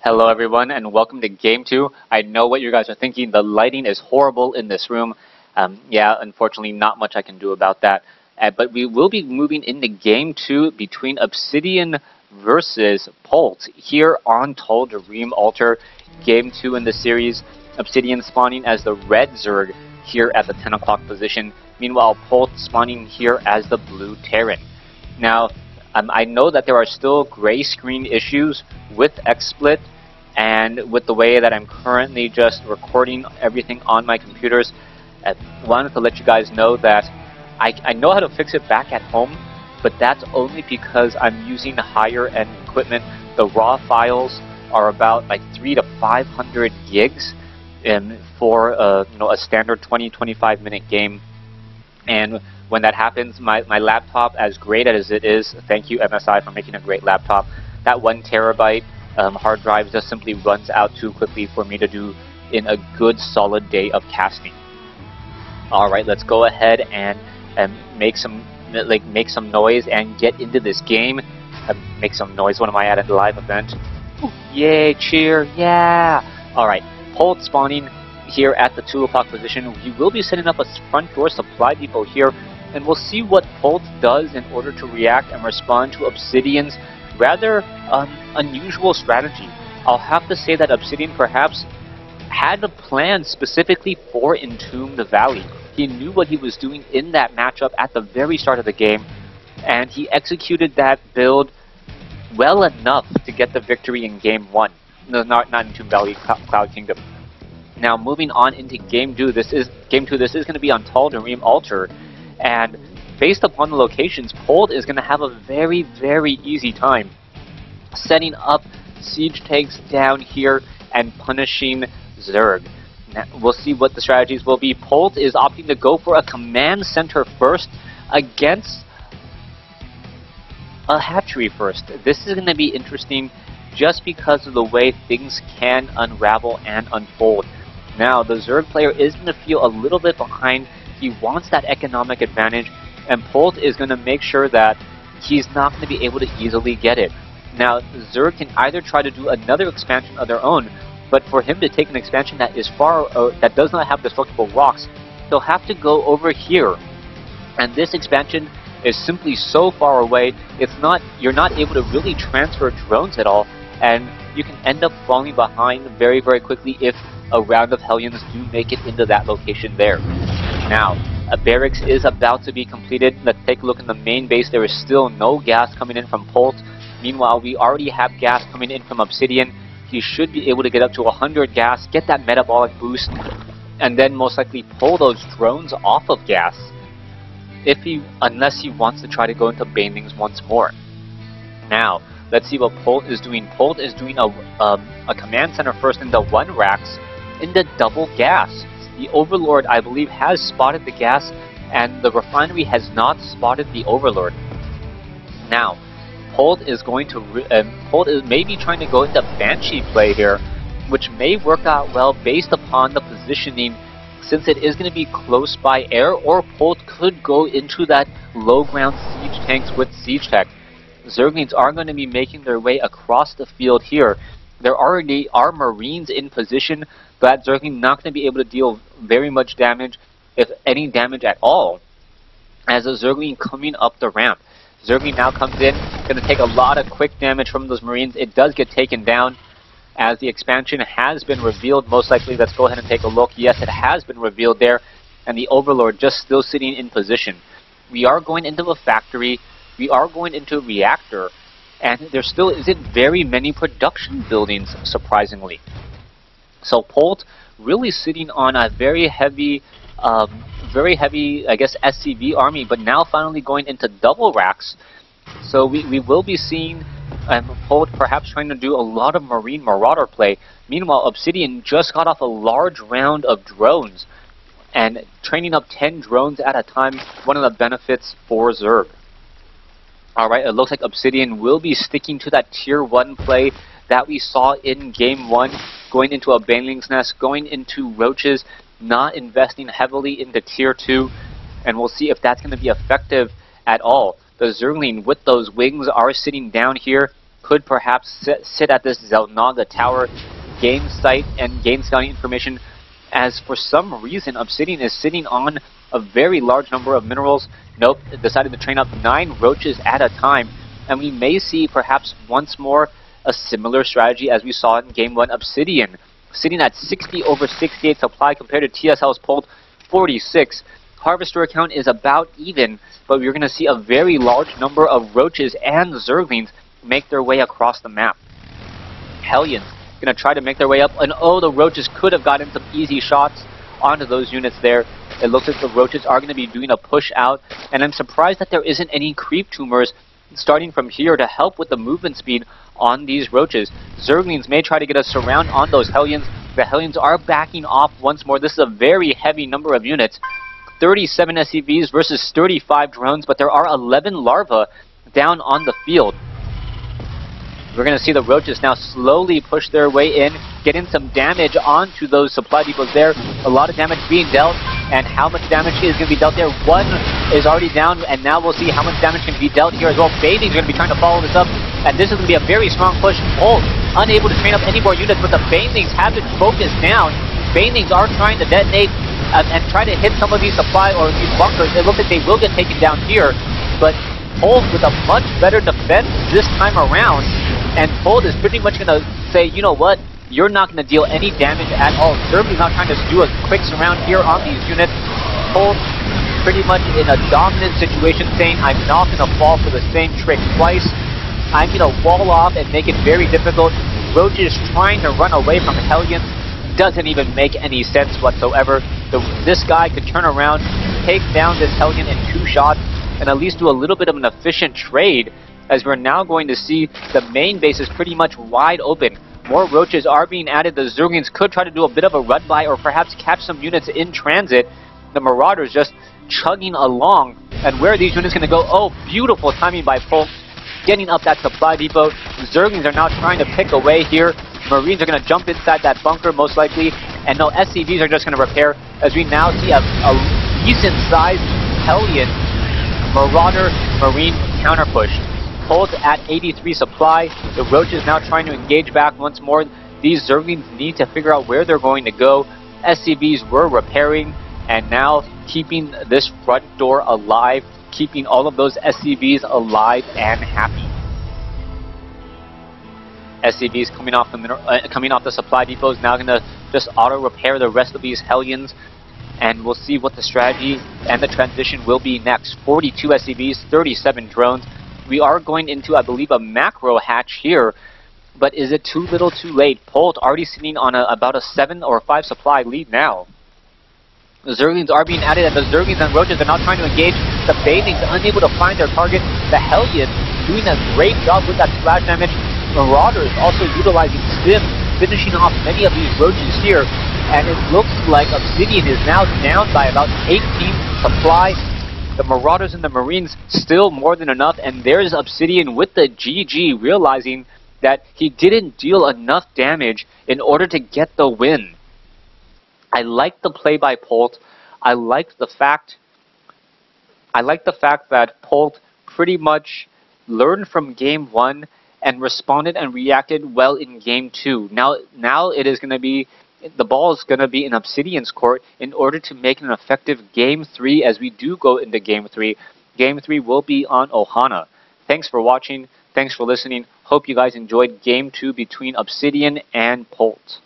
Hello everyone and welcome to Game 2. I know what you guys are thinking, the lighting is horrible in this room. Yeah, unfortunately not much I can do about that. But we will be moving into Game 2 between Obsidian versus Polt here on Dream Altar. Game 2 in the series, Obsidian spawning as the red Zerg here at the 10 o'clock position. Meanwhile, Polt spawning here as the blue Terran. Now, I know that there are still gray screen issues with XSplit and with the way that I'm currently just recording everything on my computers. I wanted to let you guys know that I know how to fix it back at home, but that's only because I'm using higher end equipment. The raw files are about like 300 to 500 gigs for a standard 20-25 minute game. And when that happens, my laptop, as great as it is, thank you MSI for making a great laptop, that 1 terabyte hard drive just simply runs out too quickly for me to do in a good solid day of casting. Alright, let's go ahead and make some noise and get into this game. Make some noise, what am I at a live event? Ooh, yay, cheer, yeah! Alright, Polt spawning here at the 2 o'clock position. We will be setting up a front door supply depot here, and we'll see what Polt does in order to react and respond to Obsidian's rather unusual strategy. I'll have to say that Obsidian perhaps had a plan specifically for Entombed Valley. He knew what he was doing in that matchup at the very start of the game, and he executed that build well enough to get the victory in Game 1. No, not Entombed Valley, Cloud Kingdom. Now, moving on into Game 2, this is going to be on Dream Altar, and based upon the locations, Polt is going to have a very, very easy time setting up siege tanks down here and punishing Zerg. Now, we'll see what the strategies will be. Polt is opting to go for a command center first against a hatchery first. This is going to be interesting just because of the way things can unravel and unfold. Now, the Zerg player is going to feel a little bit behind. He wants that economic advantage, and Polt is going to make sure that he's not going to be able to easily get it. Now, Zerg can either try to do another expansion of their own, but for him to take an expansion that is that does not have destructible rocks, he'll have to go over here. And this expansion is simply so far away, you're not able to really transfer drones at all, and you can end up falling behind very, very quickly if a round of Hellions do make it into that location there. Now, a barracks is about to be completed. Let's take a look in the main base. There is still no gas coming in from Polt. Meanwhile, we already have gas coming in from Obsidian. He should be able to get up to 100 gas, get that metabolic boost, and then most likely pull those drones off of gas, unless he wants to try to go into banelings once more. Now, let's see what Polt is doing. Polt is doing a command center first into 1 racks into double gas. The Overlord, I believe, has spotted the gas, and the refinery has not spotted the Overlord. Now, Polt is maybe trying to go into Banshee play here, which may work out well based upon the positioning, since it is going to be close by air, or Polt could go into that low ground siege tanks with siege tech. Zerglings are going to be making their way across the field here. There already are Marines in position, but Zergling not going to be able to deal very much damage, if any damage at all, as a Zergling coming up the ramp. Zergling now comes in, going to take a lot of quick damage from those Marines. It does get taken down as the expansion has been revealed. Most likely, let's go ahead and take a look. Yes, it has been revealed there, and the Overlord just still sitting in position. We are going into a factory. We are going into a reactor, and there still isn't very many production buildings, surprisingly. So Polt really sitting on a very heavy, I guess, SCV army, but now finally going into double racks. So we will be seeing Polt perhaps trying to do a lot of Marine Marauder play. Meanwhile, Obsidian just got off a large round of drones, and training up 10 drones at a time, one of the benefits for Zerg. Alright, it looks like Obsidian will be sticking to that Tier 1 play that we saw in Game 1, going into a Baneling's Nest, going into Roaches, not investing heavily into Tier 2, and we'll see if that's going to be effective at all. The Zergling with those wings are sitting down here, could perhaps sit at this Zelnaga tower, gain sight and gain scouting information, as for some reason Obsidian is sitting on a very large number of minerals. Nope, decided to train up 9 roaches at a time, and we may see perhaps once more a similar strategy as we saw in Game 1 Obsidian, sitting at 60 over 68 supply compared to TSL's Polt 46. Harvester count is about even, but we're going to see a very large number of roaches and Zerglings make their way across the map. Hellions going to try to make their way up, and oh, the roaches could have gotten some easy shots onto those units there. It looks like the roaches are going to be doing a push out, and I'm surprised that there isn't any creep tumors starting from here to help with the movement speed on these roaches. Zerglings may try to get a surround on those Hellions. The Hellions are backing off once more. This is a very heavy number of units. 37 SCVs versus 35 drones, but there are 11 larvae down on the field. We're going to see the roaches now slowly push their way in, getting some damage onto those supply depots there. A lot of damage being dealt, and how much damage is going to be dealt there? One is already down, and now we'll see how much damage can be dealt here as well. Bathing's going to be trying to follow this up, and this is going to be a very strong push. Polt unable to train up any more units, but the Banelings have been focused down. Banelings are trying to detonate and try to hit some of these supply or these bunkers. It looks like they will get taken down here, but Polt with a much better defense this time around. And Polt is pretty much going to say, you know what, you're not going to deal any damage at all. Zergling's not trying to do a quick surround here on these units. Polt pretty much in a dominant situation, saying, I'm not going to fall for the same trick twice. I'm going to wall off and make it very difficult. Roaches trying to run away from Hellions doesn't even make any sense whatsoever. This guy could turn around, take down this Hellion in 2 shots, and at least do a little bit of an efficient trade, as we're now going to see the main base is pretty much wide open. More roaches are being added. The Zerglings could try to do a bit of a run by or perhaps catch some units in transit. The Marauders just chugging along. And where are these units going to go? Oh, beautiful timing by Polt, getting up that supply depot. The Zerglings are now trying to pick away here. Marines are going to jump inside that bunker most likely. And no, SCVs are just going to repair, as we now see a decent-sized Hellion Marauder Marine counter-push. Polt at 83 supply. The roaches now trying to engage back once more. These Zerglings need to figure out where they're going to go. SCVs were repairing, and now keeping this front door alive, keeping all of those SCVs alive and happy. SCVs coming off the supply depots, now going to just auto repair the rest of these Hellions, and we'll see what the strategy and the transition will be next. 42 SCVs, 37 drones. We are going into, I believe, a macro hatch here, but is it too little too late? Polt already sitting on about a 7 or 5 supply lead now. The Zerglings are being added, and the Zerglings and roaches are now trying to engage. The Banelings unable to find their target. The Hellions doing a great job with that splash damage. Marauders also utilizing Stim, finishing off many of these roaches here. And it looks like Obsidian is now down by about 18 supply. The Marauders and the Marines still more than enough, and there's Obsidian with the GG, realizing that he didn't deal enough damage in order to get the win. I like the play by Polt. I like the fact that Polt pretty much learned from Game 1 and responded and reacted well in Game 2. Now it is going to be, the ball is going to be in Obsidian's court in order to make an effective Game 3 as we do go into Game 3. Game 3 will be on Ohana. Thanks for watching. Thanks for listening. Hope you guys enjoyed Game 2 between Obsidian and Polt.